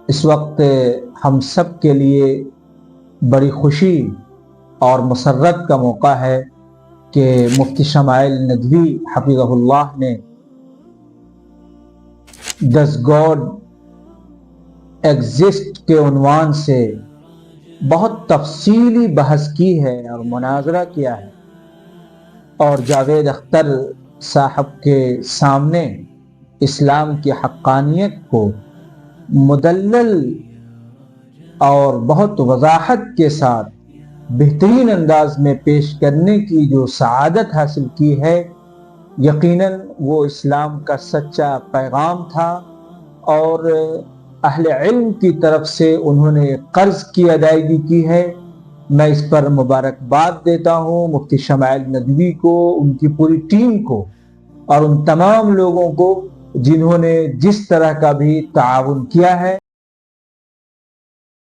اس وقت ہم سب کے لیے بڑی خوشی اور مسرت کا موقع ہے کہ مفتی شمائل ندوی حفظہ اللہ نے ڈز گاڈ ایگزسٹ کے عنوان سے بہت تفصیلی بحث کی ہے اور مناظرہ کیا ہے، اور جاوید اختر صاحب کے سامنے اسلام کی حقانیت کو مدلل اور بہت وضاحت کے ساتھ بہترین انداز میں پیش کرنے کی جو سعادت حاصل کی ہے، یقیناً وہ اسلام کا سچا پیغام تھا، اور اہل علم کی طرف سے انہوں نے قرض کی ادائیگی کی ہے۔ میں اس پر مبارکباد دیتا ہوں مفتی شمائل ندوی کو، ان کی پوری ٹیم کو، اور ان تمام لوگوں کو جنہوں نے جس طرح کا بھی تعاون کیا ہے۔